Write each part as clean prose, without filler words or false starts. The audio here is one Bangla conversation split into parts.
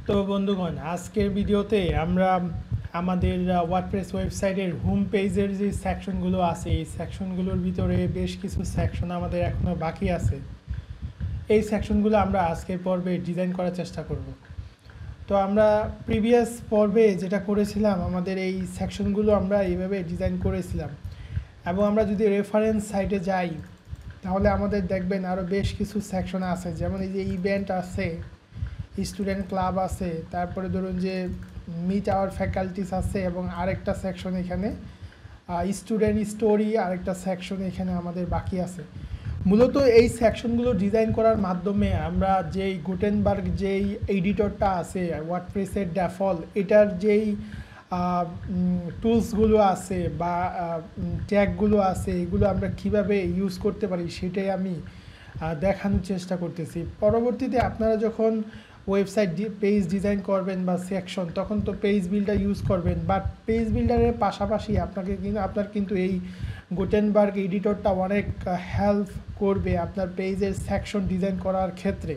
তো বন্ধুগণ, আজকের ভিডিওতে আমরা আমাদের ওয়ার্ডপ্রেস ওয়েবসাইটের হোম পেজের যে সেকশনগুলো আছে, এই সেকশনগুলোর ভিতরে বেশ কিছু সেকশন আমাদের এখনও বাকি আছে। এই সেকশনগুলো আমরা আজকের পর্বে ডিজাইন করার চেষ্টা করব। তো আমরা প্রিভিয়াস পর্বে যেটা করেছিলাম, আমাদের এই সেকশনগুলো আমরা এইভাবে ডিজাইন করেছিলাম, এবং আমরা যদি রেফারেন্স সাইটে যাই তাহলে আমাদের দেখবেন আরও বেশ কিছু সেকশন আছে। যেমন এই যে ইভেন্ট আছে, স্টুডেন্ট ক্লাব আছে, তারপরে ধরুন যে মিট আওয়ার ফ্যাকাল্টিস আছে, এবং আরেকটা সেকশন এখানে স্টুডেন্ট স্টোরি, আরেকটা সেকশন এখানে আমাদের বাকি আছে। মূলত এই সেকশনগুলো ডিজাইন করার মাধ্যমে আমরা যেই গুটেনবার্গ যেই এডিটরটা আছে ওয়ার্ডপ্রেসের ডিফল্ট, এটার যেই টুলসগুলো আছে বা ট্যাগগুলো আছে, এগুলো আমরা কিভাবে ইউজ করতে পারি সেটাই আমি দেখানোর চেষ্টা করতেছি। পরবর্তীতে আপনারা যখন ওয়েবসাইট পেজ ডিজাইন করবেন বা সেকশন, তখন তো পেজ বিল্ডার ইউজ করবেন, বাট পেজ বিল্ডারের পাশাপাশি আপনার কিন্তু এই গুটেনবার্গ এডিটরটা অনেক হেল্প করবে আপনার পেজের সেকশন ডিজাইন করার ক্ষেত্রে।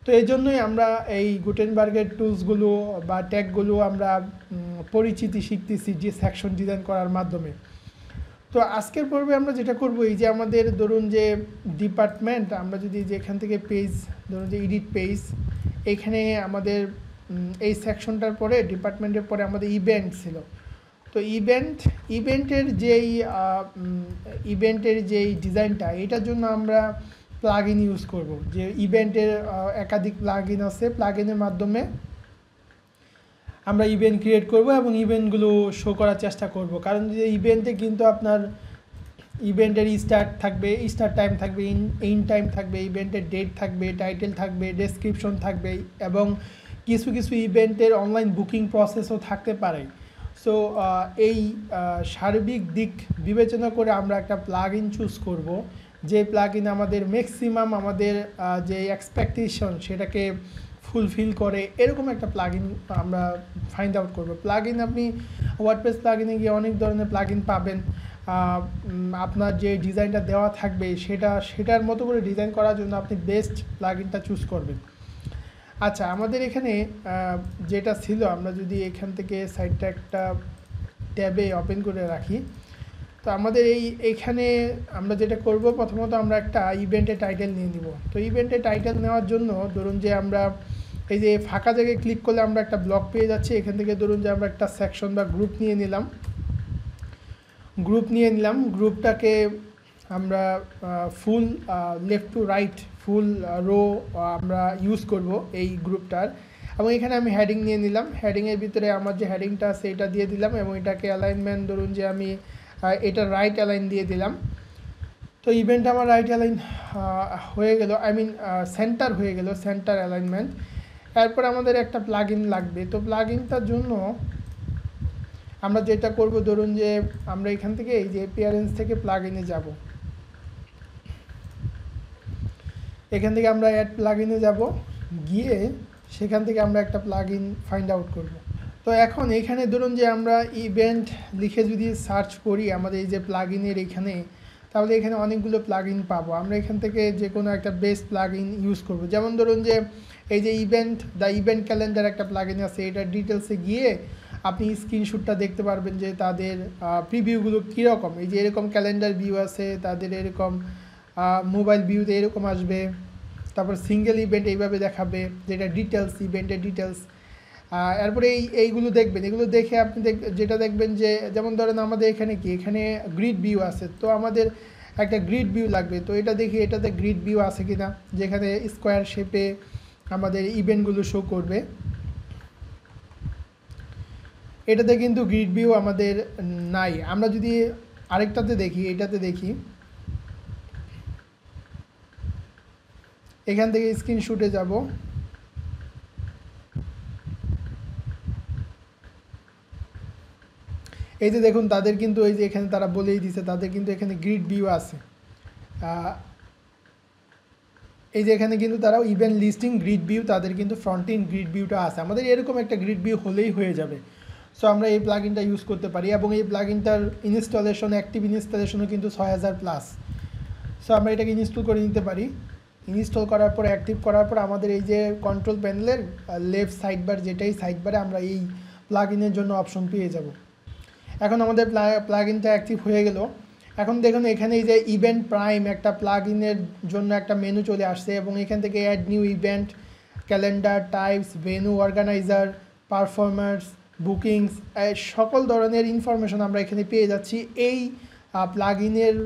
তো এই জন্যই আমরা এই গুটেনবার্গের টুলসগুলো বা ট্যাগগুলো আমরা পরিচিতি শিখতেছি যে সেকশন ডিজাইন করার মাধ্যমে। তো আজকের পর্বে আমরা যেটা করব, এই যে আমাদের ধরুন যে ডিপার্টমেন্ট, আমরা যদি যেখান থেকে পেজ ধরুন যে এডিট পেজ, এখানে আমাদের এই সেকশনটার পরে ডিপার্টমেন্টের পরে আমাদের ইভেন্ট ছিল। তো ইভেন্টের যেই ডিজাইনটা, এটার জন্য আমরা প্লাগ ইন ইউজ করব। যে ইভেন্টের একাধিক প্লাগ ইন আছে, প্লাগ ইনের মাধ্যমে আমরা ইভেন্ট ক্রিয়েট করব এবং ইভেন্টগুলো শো করার চেষ্টা করব। কারণ যে ইভেন্টে কিন্তু আপনার ইভেন্টের স্টার্ট টাইম থাকবে, এন্ড টাইম থাকবে, ইভেন্টের ডেট থাকবে, টাইটেল থাকবে, ডেসক্রিপশন থাকবে, এবং কিছু কিছু ইভেন্টের অনলাইন বুকিং প্রসেসও থাকতে পারে। সো এই সার্বিক দিক বিবেচনা করে আমরা একটা প্লাগ ইন চুজ করব, যে প্লাগ ইন আমাদের ম্যাক্সিমাম আমাদের যে এক্সপেকটেশন সেটাকে ফুলফিল করে, এরকম একটা প্লাগ ইন আমরা ফাইন্ড আউট করব। প্লাগ ইন আপনি ওয়ার্ডপ্রেস প্লাগ ইনে গিয়ে অনেক ধরনের প্লাগ ইন পাবেন। আপনার যে ডিজাইনটা দেওয়া থাকবে সেটার মতো করে ডিজাইন করার জন্য আপনি বেস্ট প্লাগ ইনটা চুজ করবেন। আচ্ছা, আমাদের এখানে যেটা ছিল, আমরা যদি এখান থেকে সাইটটা একটা ট্যাবে ওপেন করে রাখি, তো আমাদের এইখানে আমরা যেটা করব, প্রথমত আমরা একটা ইভেন্টের টাইটেল নিয়ে নিব। তো ইভেন্টের টাইটেল নেওয়ার জন্য ধরুন যে আমরা এই যে ফাঁকা জায়গায় ক্লিক করলে আমরা একটা ব্লক পেয়ে যাচ্ছি। এখান থেকে ধরুন যে আমরা একটা সেকশন বা গ্রুপ নিয়ে নিলাম। গ্রুপটাকে আমরা full left to right full row আমরা ইউজ করব এই গ্রুপটার। এবং এখানে আমি হেডিং নিয়ে নিলাম। হেডিংয়ের ভিতরে আমার যে হেডিংটা আছে এটা দিয়ে দিলাম, এবং এটাকে অ্যালাইনমেন্ট ধরুন যে আমি এটা রাইট অ্যালাইন দিয়ে দিলাম। তো ইভেন্ট আমার রাইট অ্যালাইন হয়ে গেল, সেন্টার হয়ে গেল, সেন্টার অ্যালাইনমেন্ট। এরপর আমাদের একটা প্লাগ ইন লাগবে। তো প্লাগ ইনটার জন্য আমরা যেটা করব, ধরুন যে আমরা এখান থেকে এই যে অ্যাপিয়ারেন্স থেকে প্লাগ ইনে যাব। এখান থেকে আমরা অ্যাড প্লাগ ইনে যাব, গিয়ে সেখান থেকে আমরা একটা প্লাগ ইন ফাইন্ড আউট করব। তো এখন এখানে ধরুন যে আমরা ইভেন্ট লিখে যদি সার্চ করি আমাদের এই যে প্লাগ ইনের এখানে, তাহলে এখানে অনেকগুলো প্লাগ ইন পাবো। আমরা এখান থেকে যে কোনো একটা বেস্ট প্লাগ ইন ইউজ করবো। যেমন ধরুন যে এই যে দ্য ইভেন্ট ক্যালেন্ডার একটা প্লাগ ইন আছে, এটার ডিটেলসে গিয়ে আপনি স্ক্রিনশটটা দেখতে পারবেন যে তাদের প্রিভিউগুলো কীরকম। এই যে এরকম ক্যালেন্ডার ভিউ আছে, তাদের এরকম মোবাইল ভিউতে এরকম আসবে। তারপর সিঙ্গেল ইভেন্ট এইভাবে দেখাবে, যেটা ডিটেলস, ইভেন্টের ডিটেলস। এরপরে এইগুলো দেখবেন। এগুলো দেখে আপনি যেটা দেখবেন যে, যেমন ধরেন আমাদের এখানে গ্রিড ভিউ আছে। তো আমাদের একটা গ্রিড ভিউ লাগবে। তো এটা দেখি এটাতে গ্রিড ভিউ আছে কিনা, যেখানে স্কোয়ার শেপে আমাদের ইভেন্টগুলো শো করবে। এটাতে কিন্তু গ্রিড ভিউ আমাদের নাই। আমরা যদি আরেকটাতে দেখি, এটাতে দেখি, এখান থেকে স্ক্রিনশটে যাব। এই যে দেখুন, তাদের কিন্তু এই যে এখানে তারা বলেই দিছে, তাদের কিন্তু এখানে গ্রিড ভিউ আছে। এই যে এখানে কিন্তু তারা ইভেন্ট লিস্টিং গ্রিড ভিউ, তাদের কিন্তু ফ্রন্ট এন্ড গ্রিড ভিউটা আছে। আমাদের এরকম একটা গ্রিড ভিউ হলেই হয়ে যাবে। সো আমরা এই প্লাগ ইনটা ইউজ করতে পারি, এবং এই প্লাগ ইনটার ইনস্টলেশন, অ্যাক্টিভ ইনস্টলেশনও কিন্তু 6000+। সো আমরা এটাকে ইনস্টল করে নিতে পারি। ইনস্টল করার পর অ্যাক্টিভ করার পর আমাদের এই যে কন্ট্রোল প্যানেলের লেফট সাইড বার, যেটাই সাইড বারে আমরা এই প্লাগইনের জন্য অপশন পেয়ে যাব। এখন আমাদের প্লাগইনটা অ্যাক্টিভ হয়ে গেল। এখন দেখুন এখানে এই যে ইভেন্ট প্রাইম একটা প্লাগইনের জন্য একটা মেনু চলে আসছে এবং এখান থেকে add new event, calendar, types, venue, organiser, performers, bookings, সকল ধরনের ইনফরমেশন আমরা এখানে পেয়ে যাচ্ছি। এই প্লাগইনের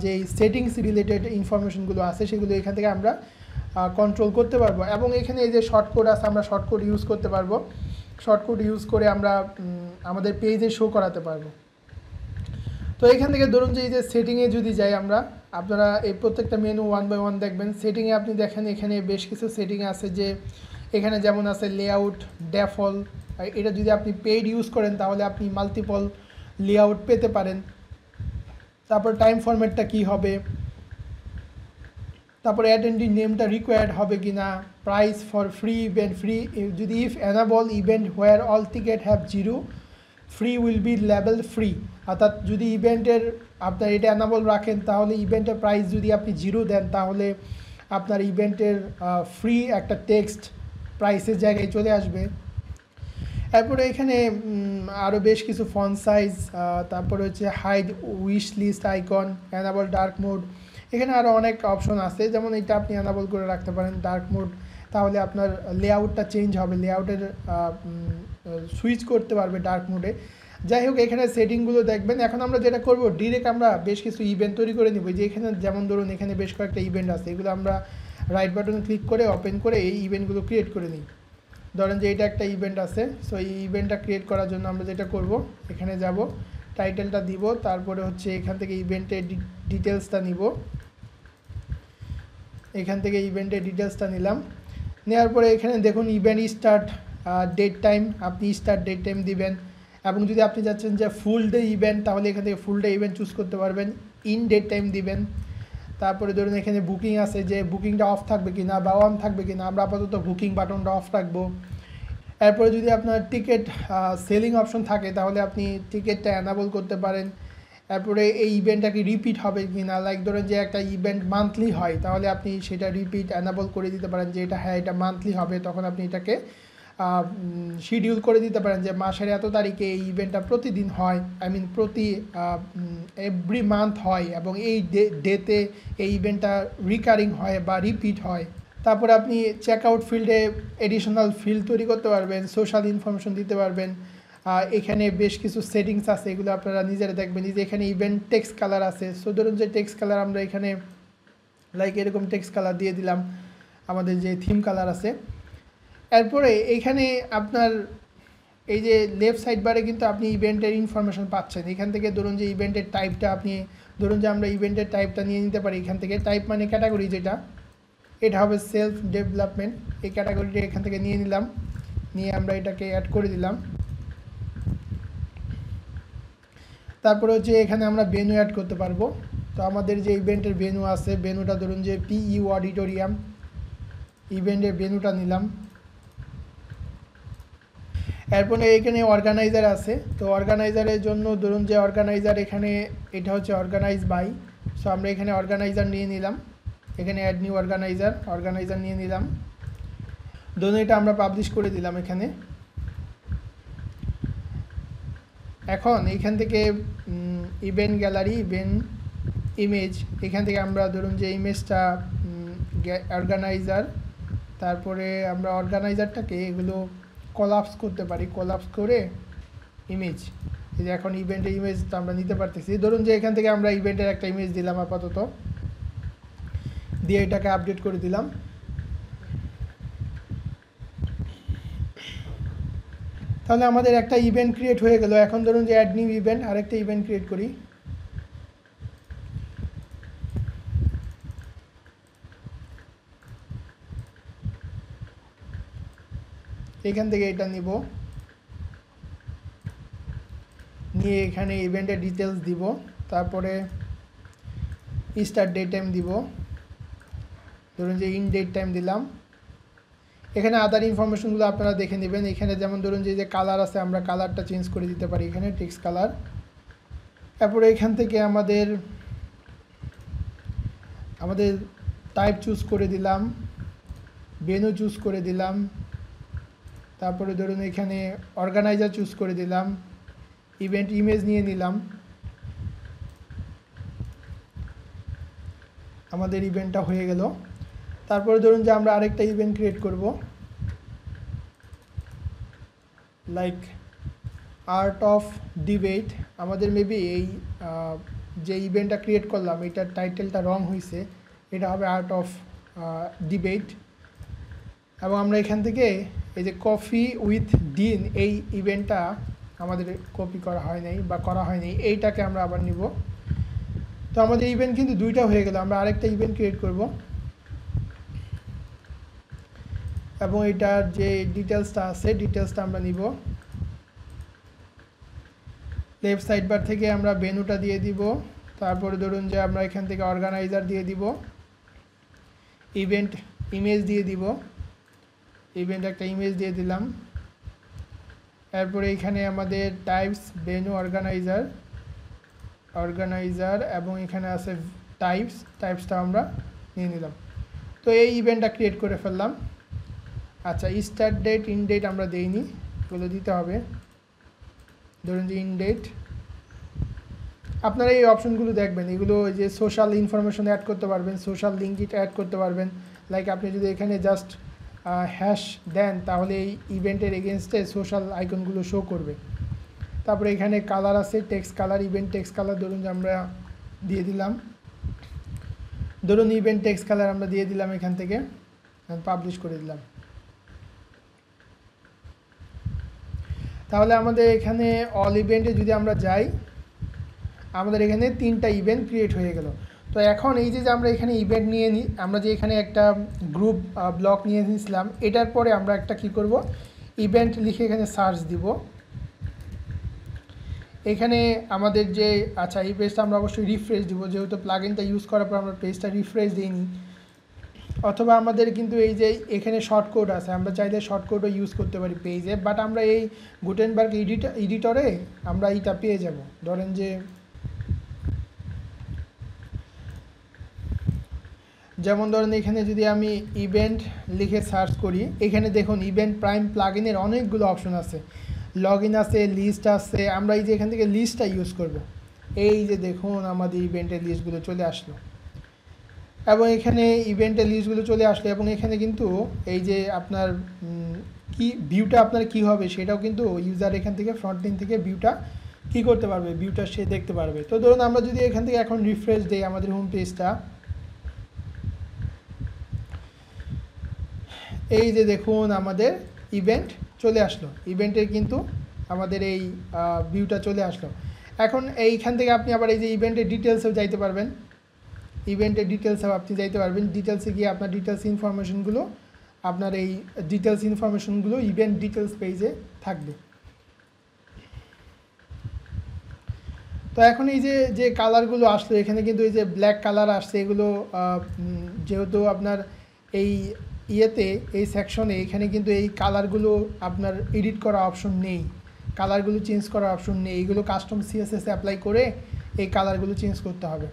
যে সেটিংস রিলেটেড ইনফরমেশনগুলো আছে সেগুলো এখান থেকে আমরা কন্ট্রোল করতে পারবো এবং এখানে এই যে শর্টকট আছে আমরা শর্টকট ইউজ করতে পারবো। শর্টকট ইউজ করে আমরা আমাদের পেজে শো করাতে পারবো। তো এখান থেকে ধরুন যে এই যে সেটিংয়ে যদি যাই আমরা, আপনারা এই প্রত্যেকটা মেনু ওয়ান বাই ওয়ান দেখবেন। সেটিংয়ে আপনি দেখেন এখানে বেশ কিছু সেটিং আছে, যে এখানে যেমন আছে লেআউট, ডেফল্ট। এটা যদি আপনি পেইড ইউজ করেন তাহলে আপনি মাল্টিপল লেআউট পেতে পারেন। তারপর টাইম ফরম্যাটটা কী হবে, তারপরে অ্যাটেন্ডি নেমটা রিকোয়ার্ড হবে কি না, price for free event, free যদি if enable event where all ticket have zero free will be level free. অর্থাৎ যদি ইভেন্টের আপনার এটা অ্যানাবল রাখেন তাহলে ইভেন্টের প্রাইস যদি আপনি জিরো দেন তাহলে আপনার ইভেন্টের ফ্রি একটা টেক্সট প্রাইসের জায়গায় চলে আসবে। এরপরে এখানে আরও বেশ কিছু ফন্ট সাইজ, তারপরে হচ্ছে hide wish list icon, enable dark mode, এখানে আরও অনেক অপশন আছে। যেমন এটা আপনি অ্যানাবল করে রাখতে পারেন ডার্ক মোড, তাহলে আপনার লেআউটটা চেঞ্জ হবে, লেআউটের সুইচ করতে পারবে ডার্ক মোডে। যাই হোক এখানে সেটিংগুলো দেখবেন। এখন আমরা যেটা করব ডিরেক্ট আমরা বেশ কিছু ইভেন্ট তৈরি করে নিব। যে এখানে যেমন ধরুন এখানে বেশ কয়েকটা ইভেন্ট আছে, এগুলো আমরা রাইট বাটনে ক্লিক করে ওপেন করে এই ইভেন্টগুলো ক্রিয়েট করে নিই। ধরেন যে এটা একটা ইভেন্ট আছে, সো এই ইভেন্টটা ক্রিয়েট করার জন্য আমরা যেটা করব এখানে যাব, টাইটেলটা দিব, তারপরে হচ্ছে এখান থেকে ইভেন্টের ডিটেলসটা নিব। এখান থেকে ইভেন্টের ডিটেলসটা নিলাম, নেওয়ার পরে এখানে দেখুন ইভেন্ট স্টার্ট ডেট টাইম, আপনি স্টার্ট ডেট টাইম দিবেন। এবং যদি আপনি চাচ্ছেন যে ফুল ডে ইভেন্ট তাহলে এখান থেকে ফুল ডে ইভেন্ট চুজ করতে পারবেন, ইন ডেট টাইম দিবেন। তারপরে ধরুন এখানে বুকিং আছে, যে বুকিংটা অফ থাকবে কি না বা অন থাকবে কি না, আমরা আপাতত বুকিং বাটনটা অফ রাখবো। এরপরে যদি আপনার টিকিট সেলিং অপশন থাকে তাহলে আপনি টিকিটটা অ্যানাবল করতে পারেন। তারপরে এই ইভেন্টটা কি রিপিট হবে কি না, লাইক ধরেন যে একটা ইভেন্ট মান্থলি হয় তাহলে আপনি সেটা রিপিট অ্যানাবল করে দিতে পারেন, যে এটা হ্যাঁ এটা মান্থলি হবে, তখন আপনি এটাকে শিডিউল করে দিতে পারেন যে মাসের এত তারিখে এই ইভেন্টটা প্রতিদিন হয়, প্রতি এভরি মান্থ হয় এবং এই ডেতে এই ইভেন্টটা রিকারিং হয় বা রিপিট হয়। তারপরে আপনি চেক আউট ফিল্ডে এডিশনাল ফিল্ড তৈরি করতে পারবেন, সোশ্যাল ইনফরমেশন দিতে পারবেন। এখানে বেশ কিছু সেটিংস আছে, এগুলো আপনারা নিজেরা দেখবেন। যে এখানে ইভেন্ট টেক্সট কালার আছে, সো ধরুন যে টেক্সট কালার আমরা এখানে লাইক এরকম টেক্সট কালার দিয়ে দিলাম, আমাদের যে থিম কালার আছে। এরপরে এইখানে আপনার এই যে লেফট সাইড বারে কিন্তু আপনি ইভেন্টের ইনফরমেশন পাচ্ছেন। এখান থেকে ধরুন যে ইভেন্টের টাইপটা আপনি ধরুন যে আমরা ইভেন্টের টাইপটা নিয়ে নিতে পারি এখান থেকে। টাইপ মানে ক্যাটাগরি, যেটা এটা হবে সেলফ ডেভেলপমেন্ট, এই ক্যাটাগরিটা এখান থেকে নিয়ে নিলাম, নিয়ে আমরা এটাকে অ্যাড করে দিলাম। তারপরে হচ্ছে এখানে আমরা ভেন্যু অ্যাড করতে পারবো। তো আমাদের যে ইভেন্টের ভেন্যু আছে, ভেন্যুটা ধরুন যে PU অডিটোরিয়াম, ইভেন্টের ভেন্যুটা নিলাম। এরপরে এখানে অর্গানাইজার আছে, তো অর্গানাইজারের জন্য ধরুন যে অর্গানাইজার এখানে এটা হচ্ছে অর্গানাইজ বাই, সো আমরা এখানে অর্গানাইজার নিয়ে নিলাম। এখানে অ্যাড নিউ অর্গানাইজার নিয়ে নিলাম, ধরুন এটা আমরা পাবলিশ করে দিলাম এখানে। এখন এইখান থেকে ইভেন্ট গ্যালারি, ইভেন্ট ইমেজ, এখান থেকে আমরা ধরুন যে ইমেজটা অর্গানাইজার, তারপরে আমরা অর্গানাইজারটাকে এগুলো কোলাপস করতে পারি, কোলাপস করে ইমেজ, এই যে এখন ইভেন্টের ইমেজটা আমরা নিতে পারতেছি। ধরুন যে এখান থেকে আমরা ইভেন্টের একটা ইমেজ দিলাম আপাতত, দিয়ে এটাকে আপডেট করে দিলাম। তাহলে আমাদের একটা ইভেন্ট ক্রিয়েট হয়ে গেল। এখন ধরুন যে অ্যাড নিউ ইভেন্ট, আরেকটা ইভেন্ট ক্রিয়েট করি। এখান থেকে এটা নিব, নিয়ে এখানে ইভেন্টের ডিটেলস দিব, তারপরে স্টার্ট ডেট টাইম দিব, ধরুন যে ইন ডেট টাইম দিলাম। এখানে আদার ইনফরমেশনগুলো আপনারা দেখে নেবেন। এখানে যেমন ধরুন যে কালার আছে, আমরা কালারটা চেঞ্জ করে দিতে পারি, এখানে টেক্সট কালার। তারপরে এখান থেকে আমাদের টাইপ চুজ করে দিলাম, ভেন্যু চুজ করে দিলাম, তারপরে ধরুন এখানে অর্গানাইজার চুজ করে দিলাম, ইভেন্ট ইমেজ নিয়ে নিলাম, আমাদের ইভেন্টটা হয়ে গেল। তারপরে ধরুন যে আমরা আরেকটা ইভেন্ট ক্রিয়েট করব, লাইক আর্ট অফ ডিবেট। আমাদের মেবি এই যে ইভেন্টটা ক্রিয়েট করলাম এটার টাইটেলটা রং হয়েছে, এটা হবে আর্ট অফ ডিবেট। এবং আমরা এখান থেকে এই যে কফি উইথ ডিন এই ইভেন্টটা আমাদের কপি করা হয় নাই বা করা হয়নি, এইটাকে আমরা আবার নিব। তো আমাদের ইভেন্ট কিন্তু দুইটা হয়ে গেল। আমরা আরেকটা ইভেন্ট ক্রিয়েট করব এবং এটার যে ডিটেলসটা আছে ডিটেলসটা আমরা নিব। লেফট সাইড বার থেকে আমরা ভেন্যুটা দিয়ে দিব, তারপরে ধরুন যে আমরা এখান থেকে অর্গানাইজার দিয়ে দিব, ইভেন্ট ইমেজ দিয়ে দিব, ইভেন্ট একটা ইমেজ দিয়ে দিলাম। এরপরে এখানে আমাদের টাইপস ভেন্যু অর্গানাইজার এবং এখানে আছে টাইপসটা আমরা নিয়ে নিলাম। তো এই ইভেন্টটা ক্রিয়েট করে ফেললাম। আচ্ছা, স্টার্ট ডেট ইন ডেট আমরা দেইনি, এগুলো দিতে হবে। ধরুন যে ইন ডেট, আপনারা এই অপশনগুলো দেখবেন, এগুলো যে সোশ্যাল ইনফরমেশন অ্যাড করতে পারবেন, সোশ্যাল লিঙ্ক অ্যাড করতে পারবেন। লাইক আপনি যদি এখানে জাস্ট হ্যাশ দেন তাহলে এই ইভেন্টের এগেনস্টে সোশ্যাল আইকনগুলো শো করবে। তারপরে এখানে কালার আছে, text colour, event text colour ধরুন যে আমরা দিয়ে দিলাম। ধরুন ইভেন্ট টেক্সট কালার আমরা দিয়ে দিলাম এখান থেকে, পাবলিশ করে দিলাম। তাহলে আমাদের এখানে অল ইভেন্টে যদি আমরা যাই, আমাদের এখানে 3টা ইভেন্ট ক্রিয়েট হয়ে গেল। তো এখন এই যে আমরা এখানে ইভেন্ট নিয়ে নিই, আমরা যে এখানে একটা গ্রুপ ব্লক নিয়ে নিয়েছিলাম, এটার পরে আমরা একটা কি করব, ইভেন্ট লিখে এখানে সার্চ দিব। এখানে আমাদের যে আচ্ছা এই পেজটা আমরা অবশ্যই রিফ্রেশ দিব, যেহেতু প্লাগইনটা ইউজ করার পর আমরা পেজটা রিফ্রেশ দিইনি। অথবা আমাদের কিন্তু এই যে এখানে শর্টকট আছে, আমরা চাইলে শর্টকটও ইউজ করতে পারি পেজে, বাট আমরা এই গুটেনবার্গ এডিটরে আমরা এইটা পেয়ে যাব। ধরেন যে যেমন ধরেন এখানে যদি আমি ইভেন্ট লিখে সার্চ করি, এখানে দেখুন ইভেন্ট প্রাইম প্লাগইনের অনেকগুলো অপশন আছে, লগ ইন আছে, লিস্ট আছে। আমরা এই যে এখান থেকে লিস্টটা ইউজ করব। এই যে দেখুন আমাদের ইভেন্টের লিস্টগুলো চলে আসলো এবং এখানে ইভেন্টের লিস্টগুলো চলে আসলো এবং এখানে কিন্তু এই যে আপনার কি ভিউটা আপনার কি হবে সেটাও কিন্তু ইউজার এখান থেকে ফ্রন্ট এন্ড থেকে ভিউটা কি করতে পারবে, ভিউটা সে দেখতে পারবে। তো ধরুন আমরা যদি এখান থেকে এখন রিফ্রেশ দেই আমাদের হোম পেজটা, এই যে দেখুন আমাদের ইভেন্ট চলে আসলো, ইভেন্টের কিন্তু আমাদের এই ভিউটা চলে আসলো। এখন এইখান থেকে আপনি আবার এই যে ইভেন্টের ডিটেলসেও যাইতে পারবেন, ইভেন্টের ডিটেলসেও আপনি যাইতে পারবেন। ডিটেলসে গিয়ে আপনার ডিটেলস ইনফরমেশনগুলো, আপনার এই ডিটেলস ইনফরমেশনগুলো ইভেন্ট ডিটেলস পেজে থাকবে। তো এখন এই যে কালারগুলো আসলো, এখানে কিন্তু এই যে ব্ল্যাক কালার আসছে, এগুলো যেহেতু আপনার এই ইয়েতে এই সেকশনে এখানে কিন্তু এই কালারগুলো আপনার এডিট করা অপশন নেই, কালারগুলো চেঞ্জ করার অপশন নেই, এইগুলো কাস্টম সিএসএস অ্যাপ্লাই করে এই কালারগুলো চেঞ্জ করতে হবে।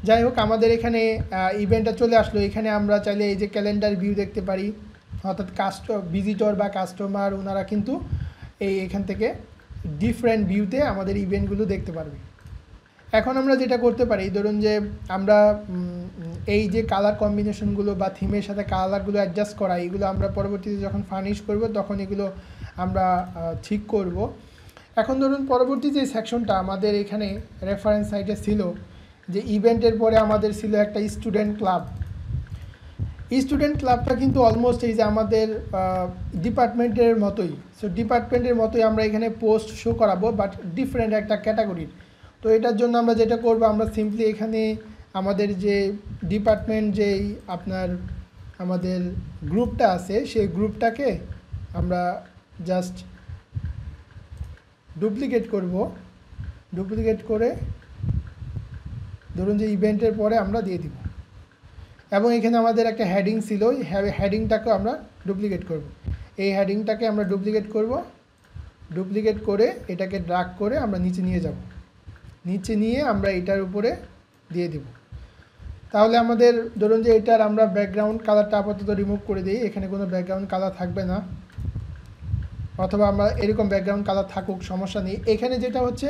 যাই হোক, আমাদের এখানে ইভেন্টটা চলে আসলো। এখানে আমরা চাইলে এই যে ক্যালেন্ডার ভিউ দেখতে পারি, অর্থাৎ ভিজিটর বা কাস্টমার ওনারা কিন্তু এখান থেকে ডিফারেন্ট ভিউতে আমাদের ইভেন্টগুলো দেখতে পারবে। এখন আমরা যেটা করতে পারি, ধরুন যে আমরা এই যে কালার কম্বিনেশনগুলো বা থিমের সাথে কালারগুলো অ্যাডজাস্ট করা, এগুলো আমরা পরবর্তীতে যখন ফার্নিশ করব তখন এগুলো আমরা ঠিক করব। এখন ধরুন পরবর্তী যে সেকশনটা আমাদের এখানে রেফারেন্স সাইটে ছিল, যে ইভেন্টের পরে আমাদের ছিল একটা স্টুডেন্ট ক্লাব। স্টুডেন্ট ক্লাবটা কিন্তু অলমোস্ট এই যে আমাদের ডিপার্টমেন্টের মতোই, সো ডিপার্টমেন্টের মতোই আমরা এখানে পোস্ট শো করাবো, বাট ডিফারেন্ট একটা ক্যাটাগরির। তো এটার জন্য আমরা যেটা করব, আমরা সিম্পলি এখানে আমাদের যে ডিপার্টমেন্ট যেই আপনার আমাদের গ্রুপটা আছে সেই গ্রুপটাকে আমরা জাস্ট ডুপ্লিকেট করব, ডুপ্লিকেট করে ধরুন যে ইভেন্টের পরে আমরা দিয়ে দিব। এবং এখানে আমাদের একটা হেডিং ছিল, হেডিংটাকে আমরা ডুপ্লিকেট করব। এই হেডিংটাকে আমরা ডুপ্লিকেট করব, ডুপ্লিকেট করে এটাকে ড্রাগ করে আমরা নিচে নিয়ে যাব, নিচে নিয়ে আমরা এটার উপরে দিয়ে দেব। তাহলে আমাদের ধরুন যে এটার আমরা ব্যাকগ্রাউন্ড কালারটা আপাতত রিমুভ করে দিই, এখানে কোনো ব্যাকগ্রাউন্ড কালার থাকবে না, অথবা আমরা এরকম ব্যাকগ্রাউন্ড কালার থাকুক সমস্যা নেই। এখানে যেটা হচ্ছে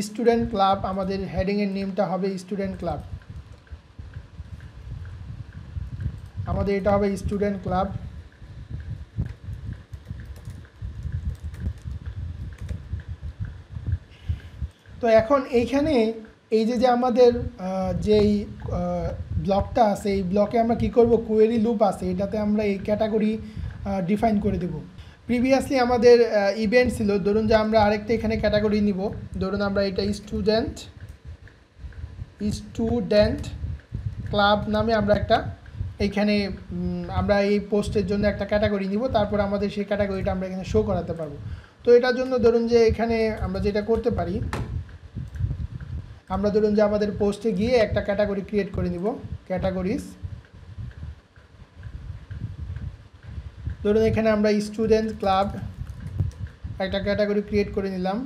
স্টুডেন্ট ক্লাব, আমাদের হেডিংয়ের নেমটা হবে স্টুডেন্ট ক্লাব, আমাদের এটা হবে স্টুডেন্ট ক্লাব। তো এখন এইখানে এই যে আমাদের যেই ব্লকটা আছে, এই ব্লকে আমরা কি করব, কোয়েরি লুপ আছে, এটাতে আমরা এই ক্যাটাগরি ডিফাইন করে দেব। প্রিভিয়াসলি আমাদের ইভেন্ট ছিল, ধরুন যে আমরা আরেকটা এখানে ক্যাটাগরি নিব, ধরুন আমরা এটা স্টুডেন্ট ক্লাব নামে আমরা একটা এইখানে আমরা এই পোস্টের জন্য একটা ক্যাটাগরি নিব, তারপর আমাদের সেই ক্যাটাগরিটা আমরা এখানে শো করাতে পারবো। তো এটার জন্য ধরুন যে এখানে আমরা যেটা করতে পারি, আমরা ধরুন যে আমাদের পোস্টে গিয়ে একটা ক্যাটাগরি ক্রিয়েট করে নিব, ক্যাটাগরিজ। ধরুন এখানে আমরা স্টুডেন্ট ক্লাব একটা ক্যাটাগরি ক্রিয়েট করে নিলাম।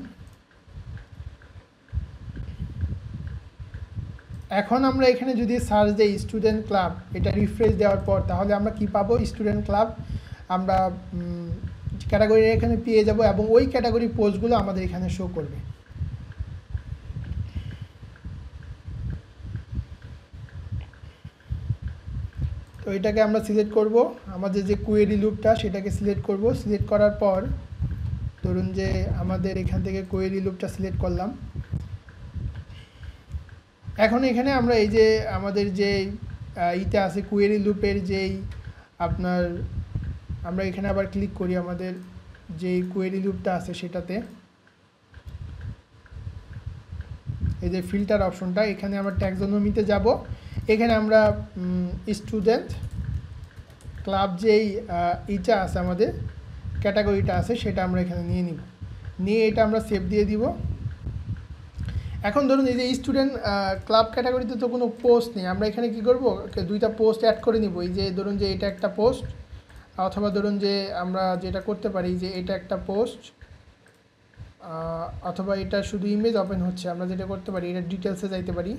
এখন আমরা এখানে যদি সার্চ দিই স্টুডেন্ট ক্লাব, এটা রিফ্রেশ দেওয়ার পর তাহলে আমরা কি পাবো, স্টুডেন্ট ক্লাব আমরা ক্যাটাগরি এখানে পেয়ে যাব, এবং ওই ক্যাটাগরি পোস্টগুলো আমাদের এখানে শো করবে। তো এটাকে আমরা সিলেক্ট করব, আমাদের যে কোয়েরি লুপটা সেটাকে সিলেক্ট করব, সিলেক্ট করার পর ধরুন যে আমাদের এখান থেকে কোয়েরি লুপটা সিলেক্ট করলাম। এখন এখানে আমরা এই যে আমাদের যে ইতে আছে কোয়েরি লুপের যেই আপনার, আমরা এখানে আবার ক্লিক করি আমাদের যেই কোয়েরি লুপটা আছে সেটাতে, এই যে ফিল্টার অপশনটা, এখানে আমরা ট্যাক্সোনমিতে যাব, এখানে আমরা স্টুডেন্ট ক্লাব যেই ইটা আছে আমাদের ক্যাটাগরিটা আছে সেটা আমরা এখানে নিয়ে নিব, নিয়ে এটা আমরা সেভ দিয়ে দিব। এখন ধরুন এই যে স্টুডেন্ট ক্লাব ক্যাটাগরিতে তো কোনো পোস্ট নেই, আমরা এখানে কি করব, দুইটা পোস্ট অ্যাড করে নিব। এই যে ধরুন যে এটা একটা পোস্ট, অথবা ধরুন যে আমরা যেটা করতে পারি যে এটা একটা পোস্ট, অথবা এটা শুধু ইমেজ ওপেন হচ্ছে, আমরা যেটা করতে পারি এটা ডিটেলসে যাইতে পারি।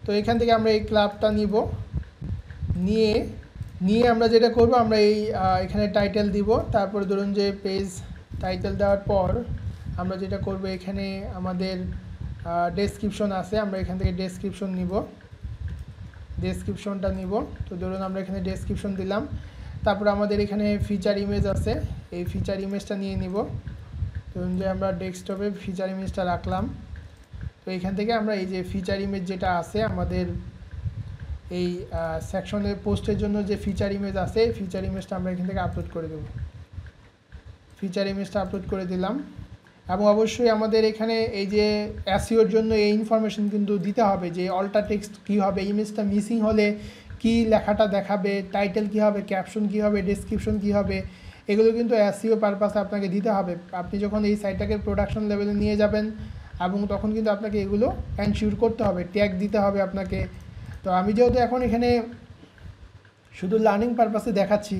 তো এখান থেকে আমরা এই ক্লাবটা নিব, নিয়ে আমরা যেটা করব, আমরা এই এখানে টাইটেল দিব, তারপর ধরুন যে পেজ টাইটেল দেওয়ার পর আমরা যেটা করব, এখানে আমাদের ডেসক্রিপশন আছে, আমরা এখান থেকে ডেসক্রিপশনটা নিব। তো ধরুন আমরা এখানে ডেসক্রিপশন দিলাম, তারপর আমাদের এখানে ফিচার ইমেজ আছে, এই ফিচার ইমেজটা নিয়ে নিব। ধরুন যে আমরা ডেস্কটপে ফিচার ইমেজটা রাখলাম। তো এখান থেকে আমরা এই যে ফিচার ইমেজ যেটা আছে আমাদের এই সেকশনের পোস্টের জন্য যে ফিচার ইমেজ আছে, ফিচার ইমেজটা আমরা এখান থেকে আপলোড করে দেব। ফিচার ইমেজটা আপলোড করে দিলাম, এবং অবশ্যই আমাদের এখানে এই যে এসইওর জন্য এই ইনফরমেশন কিন্তু দিতে হবে যে অল্টার টেক্সট কী হবে, ইমেজটা মিসিং হলে কি লেখাটা দেখাবে, টাইটেল কী হবে, ক্যাপশন কী হবে, ডেসক্রিপশন কী হবে, এগুলো কিন্তু এসইও পারপাসে আপনাকে দিতে হবে। আপনি যখন এই সাইটটাকে প্রোডাকশন লেভেলে নিয়ে যাবেন, এবং তখন কিন্তু আপনাকে এগুলো এনশিওর করতে হবে, ট্যাগ দিতে হবে আপনাকে। তো আমি যেহেতু এখন এখানে শুধু লার্নিং পারপাসে দেখাচ্ছি,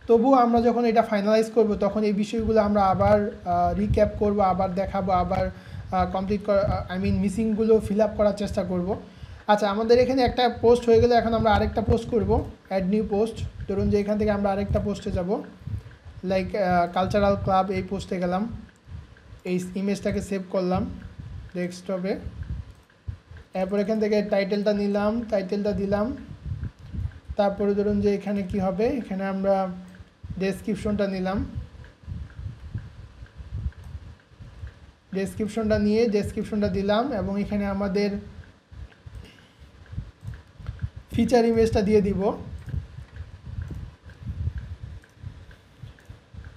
তবুও আমরা যখন এটা ফাইনালাইজ করব তখন এই বিষয়গুলো আমরা আবার রিক্যাপ করব, আবার দেখাবো, আবার কমপ্লিট করা, মিসিংগুলো ফিল আপ করার চেষ্টা করব। আচ্ছা, আমাদের এখানে একটা পোস্ট হয়ে গেলে এখন আমরা আরেকটা পোস্ট করব, অ্যাড নিউ পোস্ট। ধরুন যে এখান থেকে আমরা আরেকটা পোস্টে যাব, লাইক কালচারাল ক্লাব, এই পোস্টে গেলাম, এই ইমেজটাকে সেভ করলাম ডেস্কটপে, এরপর এখান থেকে টাইটেলটা নিলাম, টাইটেলটা দিলাম, তারপরে ধরুন যে এখানে কি হবে, এখানে আমরা ডেসক্রিপশনটা নিলাম, ডেসক্রিপশনটা নিয়ে ডেসক্রিপশনটা দিলাম, এবং এখানে আমাদের ফিচার ইমেজটা দিয়ে দিব,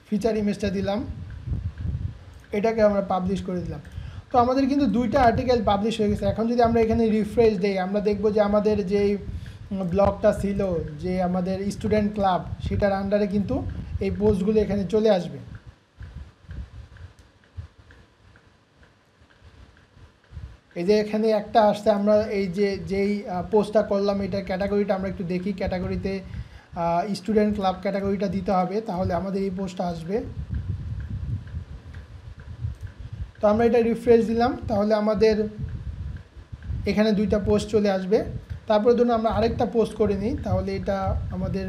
ফিচার ইমেজটা দিলাম, এটাকে আমরা পাবলিশ করে দিলাম। তো আমাদের কিন্তু দুইটা আর্টিকেল পাবলিশ হয়ে গেছে। এখন যদি আমরা এখানে রিফ্রেশ দেই, আমরা দেখব যে আমাদের যেই ব্লগটা ছিল, যে আমাদের স্টুডেন্ট ক্লাব, সেটার আন্ডারে কিন্তু এই পোস্টগুলো এখানে চলে আসবে। এই যে এখানে একটা আসছে, আমরা এই যেই পোস্টটা করলাম এটার ক্যাটাগরিটা আমরা একটু দেখি, ক্যাটাগরিতে স্টুডেন্ট ক্লাব ক্যাটাগরিটা দিতে হবে, তাহলে আমাদের এই পোস্টটা আসবে। তো আমরা এটা রিফ্রেশ দিলাম, তাহলে আমাদের এখানে দুইটা পোস্ট চলে আসবে। তারপরে ধরুন আমরা আরেকটা পোস্ট করে নিই, তাহলে এটা আমাদের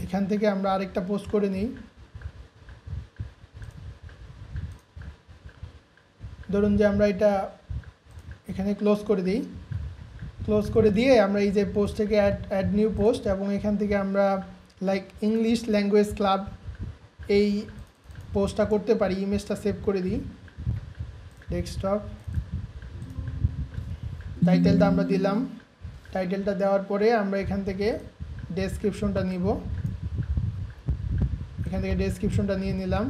এখান থেকে আমরা আরেকটা পোস্ট করে নিই। ধরুন যে আমরা এটা এখানে ক্লোজ করে দিই, ক্লোজ করে দিয়ে আমরা এই যে পোস্ট থেকে অ্যাড নিউ পোস্ট, এবং এখান থেকে আমরা লাইক ইংলিশ ল্যাঙ্গুয়েজ ক্লাব এই পোস্টটা করতে পারি। ইমেজটা সেভ করে দিই, ডেস্কটপ, টাইটেলটা আমরা দিলাম। টাইটেলটা দেওয়ার পরে আমরা এখান থেকে ডেসক্রিপশনটা নিব, এখান থেকে ডেসক্রিপশনটা নিয়ে নিলাম,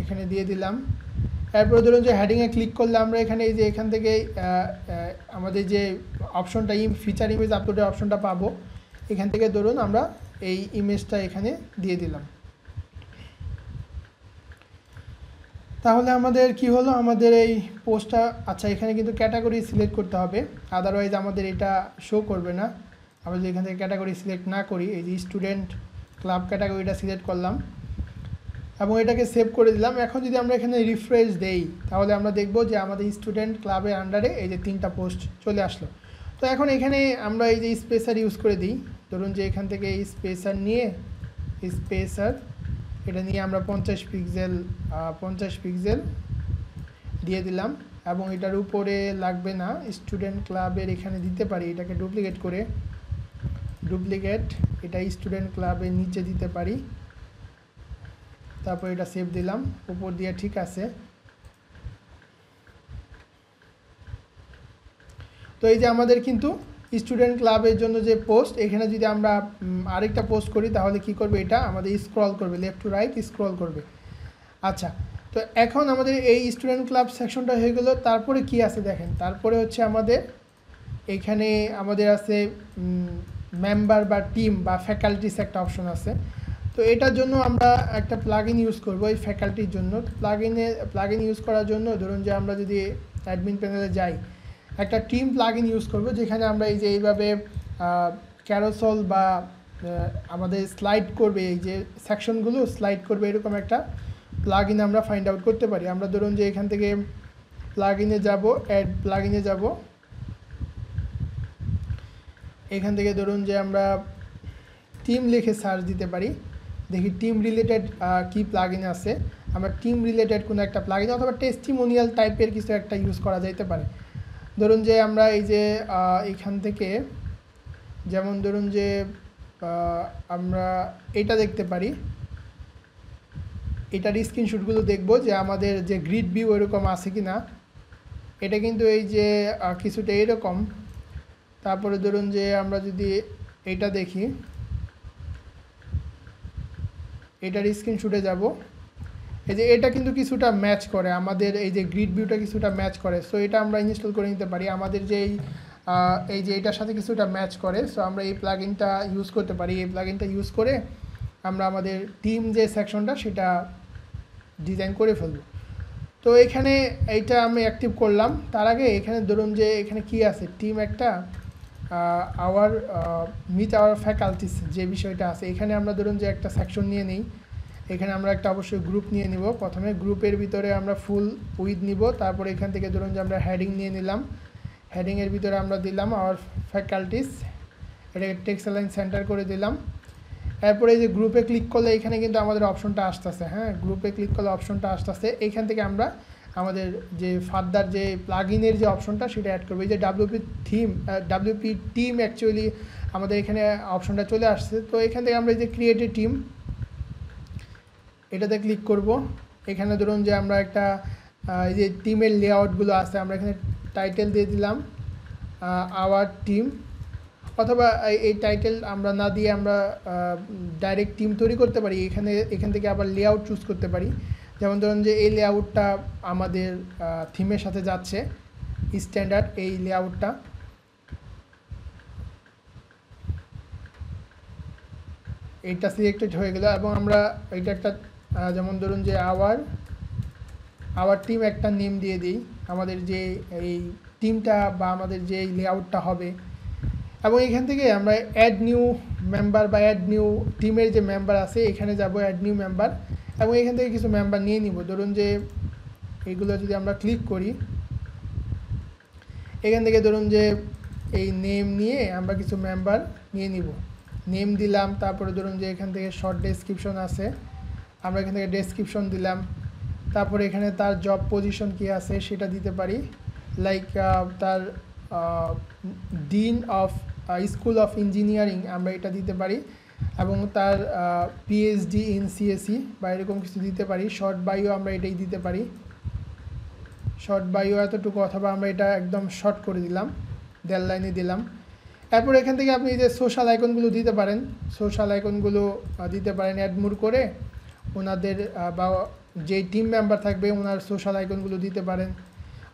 এখানে দিয়ে দিলাম। এরপরে ধরুন যে হেডিংয়ে ক্লিক করলে আমরা এখানে এই যে এখান থেকে আমাদের যে অপশনটা ফিচার ইমেজ আপলোডের অপশনটা পাবো। এখান থেকে ধরুন আমরা এই ইমেজটা এখানে দিয়ে দিলাম। তাহলে আমাদের কি হলো, আমাদের এই পোস্টটা, আচ্ছা এখানে কিন্তু ক্যাটাগরি সিলেক্ট করতে হবে, আদারওয়াইজ আমাদের এটা শো করবে না। আমরা যদি এখান থেকে ক্যাটাগরি সিলেক্ট না করি, এই যে স্টুডেন্ট ক্লাব ক্যাটাগরিটা সিলেক্ট করলাম এবং এটাকে সেভ করে দিলাম। এখন যদি আমরা এখানে রিফ্রেশ দেই, তাহলে আমরা দেখব যে আমাদের স্টুডেন্ট ক্লাবের আন্ডারে এই যে 3টা পোস্ট চলে আসলো। তো এখন এখানে আমরা এই যে স্পেসার ইউজ করে দিই। ধরুন যে এখান থেকে এই স্পেসার নিয়ে, স্পেসার এটা নিয়ে আমরা 50 পিক্সেল দিয়ে দিলাম, এবং এটার উপরে লাগবে না, স্টুডেন্ট ক্লাবের এখানে দিতে পারি। এটাকে ডুপ্লিকেট করে, এটা স্টুডেন্ট ক্লাবের নিচে দিতে পারি। তারপর এটা সেভ দিলাম, উপর দিয়ে ঠিক আছে। তো এই যে আমাদের কিন্তু স্টুডেন্ট ক্লাবের জন্য যে পোস্ট, এখানে যদি আমরা আরেকটা পোস্ট করি তাহলে কি করবে, এটা আমাদের স্ক্রল করবে, লেফট টু রাইট স্ক্রল করবে। আচ্ছা, তো এখন আমাদের এই স্টুডেন্ট ক্লাব সেকশনটা হয়ে গেল। তারপরে কি আছে দেখেন, তারপরে হচ্ছে আমাদের এখানে আমাদের আছে মেম্বার বা টিম বা ফ্যাকাল্টিস একটা অপশন আছে। তো এটার জন্য আমরা একটা প্লাগইন ইউজ করব এই ফ্যাকাল্টির জন্য। প্লাগইন ইউজ করার জন্য ধরুন যে আমরা যদি অ্যাডমিন প্যানেলে যাই, একটা টিম প্লাগইন ইউজ করব, যেখানে আমরা এই যে এইভাবে ক্যারোসেল বা আমাদের স্লাইড করবে, এই যে সেকশনগুলো স্লাইড করবে, এরকম একটা প্লাগইন আমরা ফাইন্ড আউট করতে পারি। আমরা ধরুন যে এখান থেকে প্লাগইনে যাব, অ্যাড প্লাগইনে যাব, এখান থেকে ধরুন যে আমরা টিম লিখে সার্চ দিতে পারি, দেখি টিম রিলেটেড কি প্লাগইন আছে। আমরা টিম রিলেটেড কোনো একটা প্লাগইন অথবা টেস্টিমোনিয়াল টাইপের কিছু একটা ইউজ করা যাইতে পারে। ধরুন যে আমরা এই যে এখান থেকে, যেমন ধরুন যে আমরা এটা দেখতে পারি, এটার স্ক্রিনশটগুলো দেখব যে আমাদের যে গ্রিড ভিউ এরকম আছে কি না। এটা কিন্তু এই যে কিছুটা এরকম। তারপরে ধরুন যে আমরা যদি এটা দেখি, এটার স্ক্রিনশটে যাব, এই যে এটা কিন্তু কিছুটা ম্যাচ করে, আমাদের এই যে গ্রিড ভিউটা কিছুটা ম্যাচ করে। সো এটা আমরা ইনস্টল করে নিতে পারি, আমাদের যে এই যে এটার সাথে কিছুটা ম্যাচ করে। সো আমরা এই প্লাগইনটা ইউজ করতে পারি। এই প্লাগইনটা ইউজ করে আমরা আমাদের টিম যে সেকশনটা সেটা ডিজাইন করে ফেলব। তো এখানে এইটা আমি অ্যাক্টিভ করলাম। তার আগে এখানে ধরুন যে এখানে কি আছে, টিম একটা মিট আওয়ার ফ্যাকাল্টিস যে বিষয়টা আছে, এখানে আমরা ধরুন যে একটা সেকশন নিয়ে নিই। এখানে আমরা একটা অবশ্যই গ্রুপ নিয়ে নিব। প্রথমে গ্রুপের ভিতরে আমরা ফুল উইথ নিব, তারপরে এখান থেকে ধরুন যে আমরা হেডিং নিয়ে নিলাম, হেডিংয়ের ভিতরে আমরা দিলাম আওয়ার ফ্যাকাল্টিস, এটাকে টেক্সট অ্যালাইন সেন্টার করে দিলাম। এরপরে এই যে গ্রুপে ক্লিক করলে এখানে কিন্তু আমাদের অপশনটা আসতেছে, হ্যাঁ গ্রুপে ক্লিক করলে অপশনটা আসতেছে। এইখান থেকে আমরা আমাদের যে ফার্দার যে প্লাগইনের যে অপশনটা সেটা অ্যাড করবো। এই যে ডাব্লিউপি টিম অ্যাকচুয়ালি আমাদের এখানে অপশনটা চলে আসছে। তো এখান থেকে আমরা এই যে ক্রিয়েট এ টিম, এটাতে ক্লিক করব। এখানে ধরুন যে আমরা একটা এই যে টিমের লেআউটগুলো আছে, আমরা এখানে টাইটেল দিয়ে দিলাম আওয়ার টিম, অথবা এই টাইটেল আমরা না দিয়ে আমরা ডাইরেক্ট টিম তৈরি করতে পারি। এখান থেকে আবার লেআউট চুজ করতে পারি। যেমন ধরুন যে এই লেআউটটা আমাদের থিমের সাথে যাচ্ছে, স্ট্যান্ডার্ড এই লেআউটটা। এইটা সিলেক্টেড হয়ে গেল এবং আমরা এটা একটা যেমন ধরুন যে আওয়ার টিম একটা নেম দিয়ে দিই, আমাদের যে এই টিমটা বা আমাদের যে লেআউটটা হবে। এবং এখান থেকে আমরা অ্যাড নিউ মেম্বার বা অ্যাড নিউ টিমের যে মেম্বার আছে এখানে যাব, অ্যাড নিউ মেম্বার, এবং এখান থেকে কিছু মেম্বার নিয়ে নিব। ধরুন যে এইগুলো যদি আমরা ক্লিক করি, এখান থেকে ধরুন যে এই নেম নিয়ে আমরা কিছু মেম্বার নিয়ে নিব, নেম দিলাম। তারপরে ধরুন যে এখান থেকে শর্ট ডেসক্রিপশন আছে, আমরা এখান থেকে ডেসক্রিপশন দিলাম। তারপরে এখানে তার জব পজিশন কী আছে সেটা দিতে পারি, লাইক তার dean of school of engineering আমরা এটা দিতে পারি, এবং তার পিএইচডি ইন সিএসি বা এরকম কিছু দিতে পারি। শর্ট বায়ো আমরা এটাই দিতে পারি, শর্ট বায়ো এতটুকু, অথবা আমরা এটা একদম শর্ট করে দিলাম, 1.5 লাইনে দিলাম। এরপর এখান থেকে আপনি যে সোশ্যাল আইকনগুলো দিতে পারেন, সোশ্যাল আইকনগুলো দিতে পারেন অ্যাড মোর করে, ওনাদের বা যেই টিম মেম্বার থাকবে ওনার সোশ্যাল আইকনগুলো দিতে পারেন।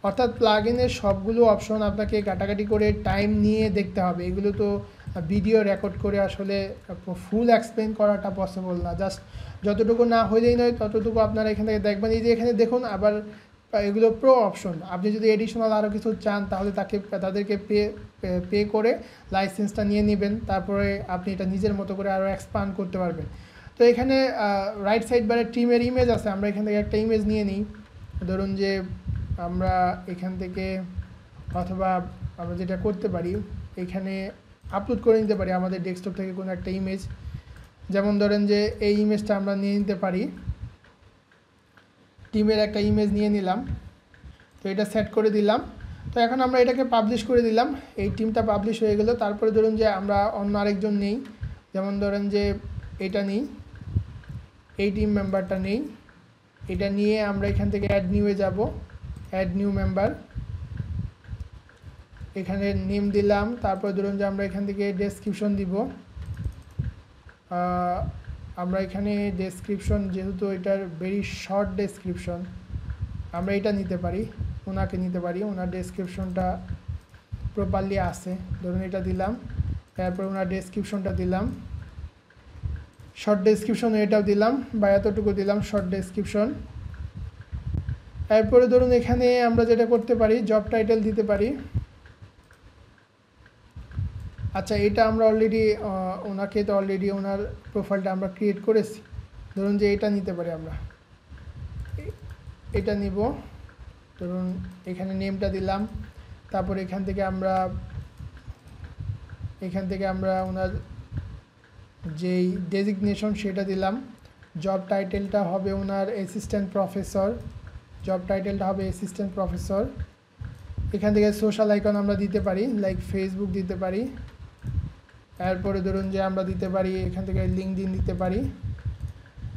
অর্থাৎ প্লাগইনের সবগুলো অপশন আপনাকে কাটাকাটি করে টাইম নিয়ে দেখতে হবে, এগুলো তো ভিডিও রেকর্ড করে আসলে ফুল এক্সপ্লেন করাটা পসিবল না, জাস্ট যতটুকু না হইলেই নয় ততটুকু আপনারা এখান থেকে দেখবেন। এই যে এখানে দেখুন, আবার এগুলো প্রো অপশন, আপনি যদি এডিশনাল আরও কিছু চান তাহলে তাদেরকে পে করে লাইসেন্সটা নিয়ে নেবেন, তারপরে আপনি এটা নিজের মতো করে আরও এক্সপান্ড করতে পারবেন। তো এখানে রাইট সাইড বারে টিমের ইমেজ আছে, আমরা এখান থেকে একটা ইমেজ নিয়ে নিই। ধরুন যে আমরা এখান থেকে, অথবা আমরা যেটা করতে পারি এখানে আপলোড করে নিতে পারি আমাদের ডেস্কটপ থেকে কোনো একটা ইমেজ, যেমন ধরেন যে এই ইমেজটা আমরা নিয়ে নিতে পারি, টিমের একটা ইমেজ নিয়ে নিলাম। তো এটা সেট করে দিলাম। তো এখন আমরা এটাকে পাবলিশ করে দিলাম, এই টিমটা পাবলিশ হয়ে গেল। তারপরে ধরুন যে আমরা অন্য আরেকজন নেই, যেমন ধরেন যে এটা নিই, এই টিম মেম্বারটা নেই, এটা নিয়ে আমরা এখান থেকে অ্যাড নিউয়ে যাব, অ্যাড নিউ মেম্বার, এখানে নেম দিলাম। তারপর ধরুন যে আমরা এখান থেকে ডেসক্রিপশন দিব, আমরা এখানে ডেসক্রিপশন যেহেতু এটার ভেরি শর্ট ডেসক্রিপশন আমরা এটা নিতে পারি, ওনাকে নিতে পারি, ওনার ডেসক্রিপশনটা প্রপারলি আছে, ধরুন এটা দিলাম। তারপর ওনার ডেসক্রিপশনটা দিলাম, শর্ট ডেসক্রিপশন এটাও দিলাম, বা এতটুকু দিলাম শর্ট ডেসক্রিপশন। এরপরে ধরুন এখানে আমরা যেটা করতে পারি জব টাইটেল দিতে পারি। আচ্ছা, এটা আমরা অলরেডি ওনাকে তো অলরেডি ওনার প্রোফাইলটা আমরা ক্রিয়েট করেছি, ধরুন যে এটা নিতে পারি, আমরা এটা নিব। ধরুন এখানে নেমটা দিলাম, তারপর এখান থেকে আমরা ওনার যেই ডেজিগনেশন সেটা দিলাম। জব টাইটেলটা হবে ওনার অ্যাসিস্ট্যান্ট প্রফেসর, জব টাইটেলটা হবে অ্যাসিস্ট্যান্ট প্রফেসর। এখান থেকে সোশ্যাল আইকন আমরা দিতে পারি, লাইক ফেসবুক দিতে পারি। এরপরে ধরুন যে আমরা দিতে পারি এখান থেকে লিঙ্কডইন দিতে পারি।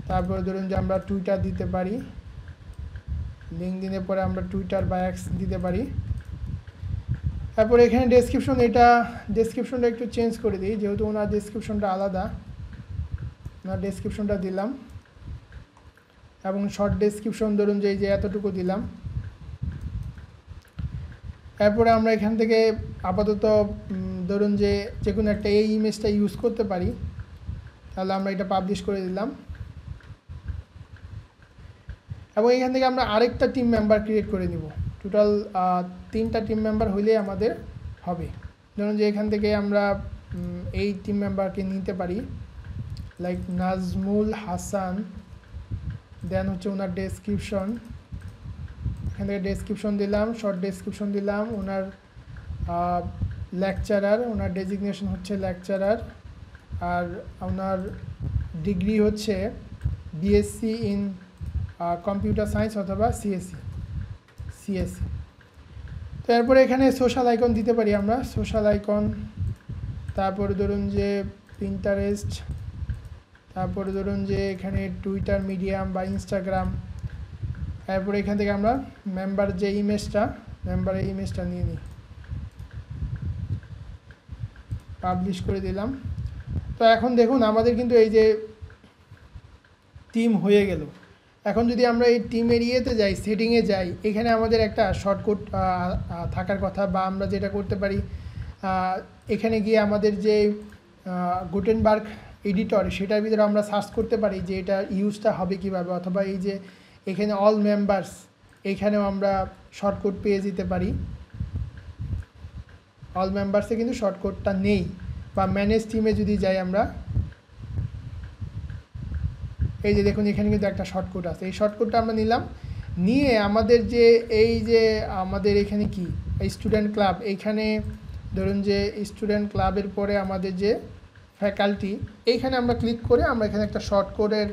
তারপরে ধরুন যে আমরা টুইটার দিতে পারি, লিঙ্কডইনের পরে আমরা টুইটার বা এক্স দিতে পারি। তারপরে এখানে ডেসক্রিপশন, এটা ডেসক্রিপশনটা একটু চেঞ্জ করে দিই, যেহেতু ওনার ডেসক্রিপশনটা আলাদা, ওনার ডেসক্রিপশনটা দিলাম। এবং শর্ট ডেসক্রিপশন ধরুন যে এই যে এতটুকু দিলাম। এরপরে আমরা এখান থেকে আপাতত ধরুন যে কোনো একটা এই ইমেজটা ইউজ করতে পারি, তাহলে আমরা এটা পাবলিশ করে দিলাম। এবং এখান থেকে আমরা আরেকটা টিম মেম্বার ক্রিয়েট করে নিব, টোটাল 3টা টিম মেম্বার হইলেই আমাদের হবে। ধরুন যে এখান থেকে আমরা এই টিম মেম্বারকে নিতে পারি, লাইক নাজমুল হাসান, দেন হচ্ছে ওনার ডেসক্রিপশন, এখান থেকে ডেসক্রিপশন দিলাম, শর্ট ডেসক্রিপশন দিলাম। ওনার লেকচারার, ওনার ডেজিগনেশন হচ্ছে লেকচারার, আর ওনার ডিগ্রি হচ্ছে বিএসসি ইন কম্পিউটার সায়েন্স অথবা সিএসসি। তো এরপরে এখানে সোশ্যাল আইকন দিতে পারি আমরা, সোশ্যাল আইকন। তারপরে ধরুন যে পিন্টারেস্ট, তারপরে ধরুন যে এখানে টুইটার, মিডিয়াম বা ইনস্টাগ্রাম। এরপরে এখান থেকে আমরা মেম্বারের ইমেজটা নিয়ে নিই, পাবলিশ করে দিলাম। তো এখন দেখুন আমাদের কিন্তু এই যে টিম হয়ে গেল। এখন যদি আমরা এই টিমের ইয়েতে যাই, সেটিংয়ে যাই, এখানে আমাদের একটা শর্টকাট থাকার কথা, বা আমরা যেটা করতে পারি এখানে গিয়ে আমাদের যে গুটেনবার্গ এডিটর সেটার ভিতরে আমরা সার্চ করতে পারি যে এটা ইউজটা হবে কীভাবে, অথবা এই যে এখানে অল মেম্বার্স, এখানেও আমরা শর্টকাট পেয়ে যেতে পারি। অল মেম্বার্সে কিন্তু শর্টকাটটা নেই, বা ম্যানেজ টিমে যদি যাই আমরা, এই যে দেখুন এখানে কিন্তু একটা শর্টকাট আছে, এই শর্টকাটটা আমরা নিলাম। নিয়ে আমাদের যে এই যে আমাদের এখানে কি স্টুডেন্ট ক্লাব, এইখানে ধরুন যে স্টুডেন্ট ক্লাবের পরে আমাদের যে ফ্যাকাল্টি, এইখানে আমরা ক্লিক করে আমরা এখানে একটা শর্ট কোডের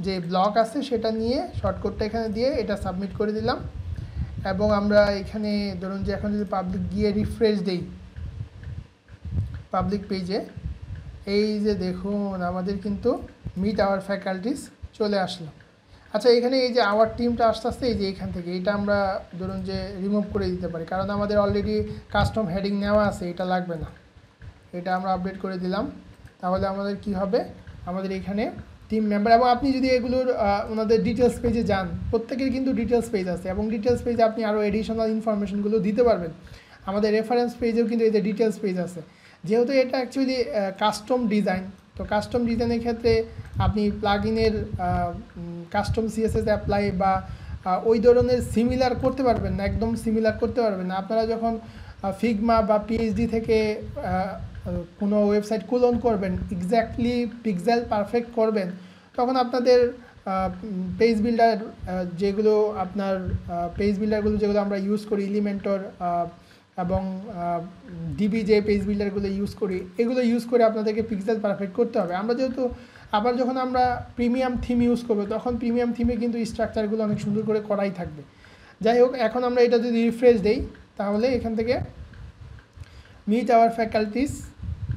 যে ব্লক আছে সেটা নিয়ে শর্ট কোডটা এখানে দিয়ে এটা সাবমিট করে দিলাম। এবং আমরা এখানে ধরুন যে এখন যদি পাবলিক গিয়ে রিফ্রেশ দেই পাবলিক পেজে, এই যে দেখুন আমাদের কিন্তু মিট আওয়ার ফ্যাকাল্টিস চলে আসলো। আচ্ছা, এখানে এই যে আওয়ার টিমটা আস্তে আস্তে এই যে এখান থেকে এটা আমরা ধরুন যে রিমুভ করে দিতে পারি, কারণ আমাদের অলরেডি কাস্টম হেডিং নেওয়া আছে, এটা লাগবে না। এটা আমরা আপডেট করে দিলাম। তাহলে আমাদের কি হবে, আমাদের এখানে টিম মেম্বার, এবং আপনি যদি এগুলোর ওনাদের ডিটেলস পেজে যান, প্রত্যেকের কিন্তু ডিটেলস পেজ আছে, এবং ডিটেলস পেজে আপনি আরও এডিশনাল ইনফরমেশনগুলো দিতে পারবেন। আমাদের রেফারেন্স পেজেও কিন্তু এই যে ডিটেলস পেজ আছে। যেহেতু এটা অ্যাকচুয়ালি কাস্টম ডিজাইন, তো কাস্টম ডিজাইনের ক্ষেত্রে আপনি প্লাগইনের কাস্টম সিএসএস অ্যাপ্লাই বা ওই ধরনের সিমিলার করতে পারবেন না, একদম সিমিলার করতে পারবেন না। আপনারা যখন ফিগমা বা পিএইচডি থেকে কোনো ওয়েবসাইট ক্লোন করবেন, এক্স্যাক্টলি পিক্সেল পারফেক্ট করবেন, তখন আপনাদের পেজ বিল্ডার যেগুলো আপনার পেজ বিল্ডারগুলো যেগুলো আমরা ইউজ করি, এলিমেন্টর এবং ডিবি যে পেজ বিল্ডারগুলো ইউজ করি, এগুলো ইউজ করে আপনাদেরকে পিক্সেল পারফেক্ট করতে হবে। আমরা যেহেতু আবার যখন আমরা প্রিমিয়াম থিম ইউজ করবো, তখন প্রিমিয়াম থিমে কিন্তু স্ট্রাকচারগুলো অনেক সুন্দর করে করাই থাকবে। যাই হোক, এখন আমরা এটা যদি রিফ্রেশ দেই, তাহলে এখান থেকে মিট আওয়ার ফ্যাকাল্টিস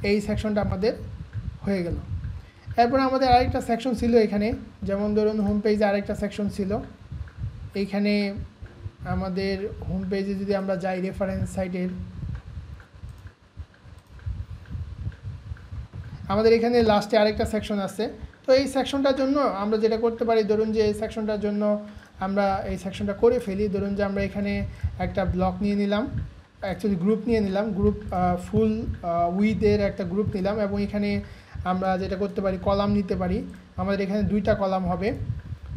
এই সেকশনটা আমাদের হয়ে গেল। এরপর আমাদের আরেকটা সেকশন ছিল এখানে, যেমন ধরুন হোম পেজে আরেকটা সেকশন ছিল। এইখানে আমাদের হোম পেজে যদি আমরা যাই, রেফারেন্স সাইটের আমাদের এখানে লাস্টে আরেকটা সেকশন আছে। তো এই সেকশনটার জন্য আমরা যেটা করতে পারি, ধরুন যে এই সেকশনটার জন্য আমরা এই সেকশনটা করে ফেলি। ধরুন যে আমরা এখানে একটা ব্লক নিয়ে নিলাম, অ্যাকচুয়ালি গ্রুপ নিয়ে নিলাম, গ্রুপ ফুল উইথের একটা গ্রুপ নিলাম, এবং এখানে আমরা যেটা করতে পারি কলাম নিতে পারি। আমাদের এখানে 2টা কলাম হবে।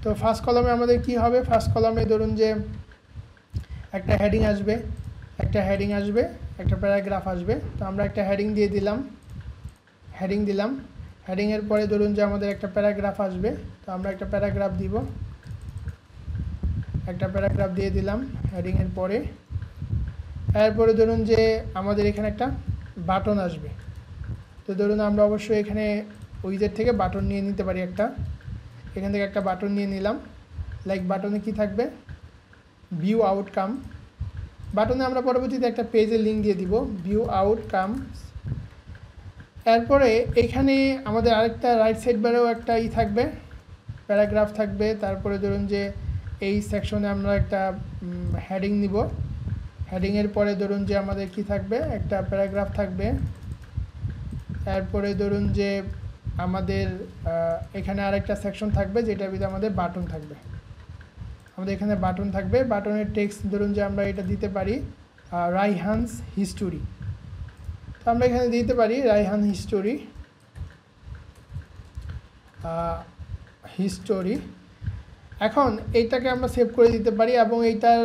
তো ফার্স্ট কলামে আমাদের কি হবে, ফার্স্ট কলামে ধরুন যে একটা হেডিং আসবে, একটা প্যারাগ্রাফ আসবে। তো আমরা একটা হেডিং দিয়ে দিলাম, হেডিংয়ের পরে ধরুন যে আমাদের একটা প্যারাগ্রাফ আসবে। তো আমরা একটা প্যারাগ্রাফ দিব, একটা প্যারাগ্রাফ দিয়ে দিলাম হেডিংয়ের পরে। এরপরে ধরুন যে আমাদের এখানে একটা বাটন আসবে। তো ধরুন আমরা অবশ্যই এখানে উইজেট থেকে বাটন নিয়ে নিতে পারি, এখান থেকে একটা বাটন নিয়ে নিলাম। লাইক বাটনে কি থাকবে, ভিউ আউটকাম। বাটনে আমরা পরবর্তীতে একটা পেজের লিঙ্ক দিয়ে দিব, ভিউ আউটকাম। এরপরে এখানে আমাদের আরেকটা রাইট সাইড বারেও একটা থাকবে, প্যারাগ্রাফ থাকবে। তারপরে ধরুন যে এই সেকশনে আমরা একটা হেডিং নিব, হেডিংয়ের পরে ধরুন যে আমাদের কি থাকবে, একটা প্যারাগ্রাফ থাকবে। এরপরে ধরুন যে আমাদের এখানে আরেকটা সেকশন থাকবে, যেটার ভিতরে আমাদের বাটন থাকবে। আমাদের এখানে বাটন থাকবে, বাটনের টেক্সট ধরুন যে আমরা এটা দিতে পারি রাইহানস হিস্টোরি। তো আমরা এখানে দিতে পারি রাইহান হিস্টোরি। এখন এইটাকে আমরা সেভ করে দিতে পারি, এবং এইটার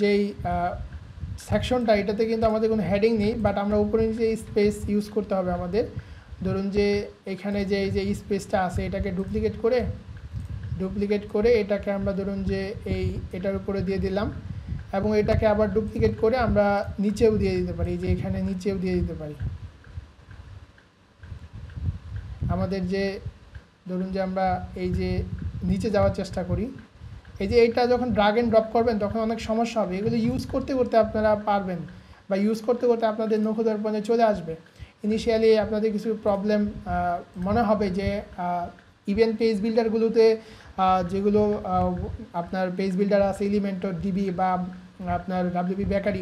যেই সেকশনটা, এটাতে কিন্তু আমাদের কোনো হেডিং নেই, বাট আমরা উপরে নিচে স্পেস ইউজ করতে হবে আমাদের। ধরুন যে এখানে যে এই যে স্পেসটা আছে, এটাকে ডুপ্লিকেট করে এটাকে আমরা ধরুন যে এটার উপরে দিয়ে দিলাম, এবং এটাকে আবার ডুপ্লিকেট করে আমরা নিচেও দিয়ে দিতে পারি, যে এখানে নিচেও দিয়ে দিতে পারি। আমাদের যে ধরুন যে আমরা এই যে নিচে যাওয়ার চেষ্টা করি, এই যে এইটা যখন ড্রাগ অ্যান্ড ড্রপ করবেন তখন অনেক সমস্যা হবে। এগুলো ইউজ করতে করতে আপনারা পারবেন, বা ইউজ করতে করতে আপনাদের নখদর্পণে চলে আসবে। ইনিশিয়ালি আপনাদের কিছু প্রবলেম মনে হবে, যে ইভেন পেজ বিল্ডারগুলোতে যেগুলো আপনার পেজ বিল্ডার আছে, এলিমেন্টর, ডিবি বা আপনার ডাব্লিউপি বেকারি,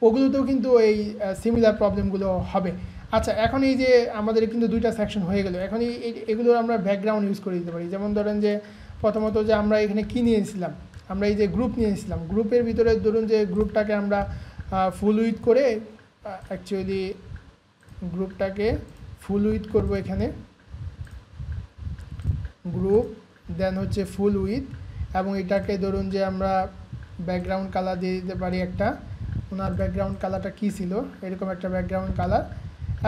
ওগুলোতেও কিন্তু এই সিমিলার প্রবলেমগুলো হবে। আচ্ছা, এখন এই যে আমাদের কিন্তু 2টা সেকশন হয়ে গেল। এখন এগুলোর আমরা ব্যাকগ্রাউন্ড ইউজ করে দিতে পারি। যেমন ধরেন যে প্রথমত যে আমরা এখানে কী নিয়েছিলাম, আমরা এই যে গ্রুপ নিয়েছিলাম, গ্রুপের ভিতরে ধরুন যে গ্রুপটাকে আমরা ফুল উইথ করে, অ্যাকচুয়ালি গ্রুপটাকে ফুল উইথ করব, এখানে গ্রুপ, দেন হচ্ছে ফুল উইথ, এবং এটাকে ধরুন যে আমরা ব্যাকগ্রাউন্ড কালার দিয়ে দিতে পারি একটা। ওনার ব্যাকগ্রাউন্ড কালারটা কী ছিল, এরকম একটা ব্যাকগ্রাউন্ড কালার।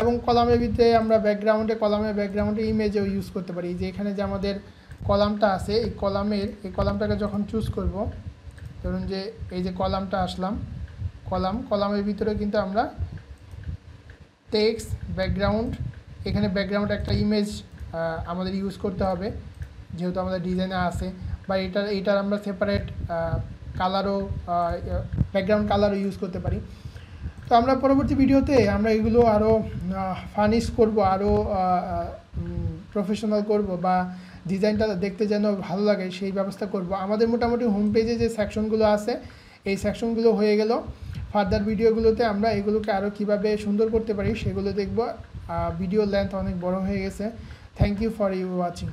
এবং কলামের ভিতরে আমরা কলামের ব্যাকগ্রাউন্ডে ইমেজও ইউজ করতে পারি। যে এখানে যে আমাদের কলামটা আছে, এই কলামটাকে যখন চুজ করব, ধরুন যে এই যে কলামটা আসলাম, কলামের ভিতরে কিন্তু আমরা টেক্সট ব্যাকগ্রাউন্ড, এখানে ব্যাকগ্রাউন্ড একটা ইমেজ আমাদের ইউজ করতে হবে যেহেতু আমাদের ডিজাইনে আছে, বা এটার আমরা সেপারেট কালারও ব্যাকগ্রাউন্ড কালারও ইউজ করতে পারি। তো আমরা পরবর্তী ভিডিওতে আমরা এগুলো আরও ফার্নিশ করব, আরও প্রফেশনাল করব, বা ডিজাইনটা দেখতে যেন ভালো লাগে সেই ব্যবস্থা করব। আমাদের মোটামুটি হোম পেজে যে সেকশনগুলো আছে এই সেকশনগুলো হয়ে গেল। ফার্দার ভিডিওগুলোতে আমরা এগুলোকে আরও কীভাবে সুন্দর করতে পারি সেগুলো দেখব। ভিডিও লেন্থ অনেক বড় হয়ে গেছে। Thank you for you watching.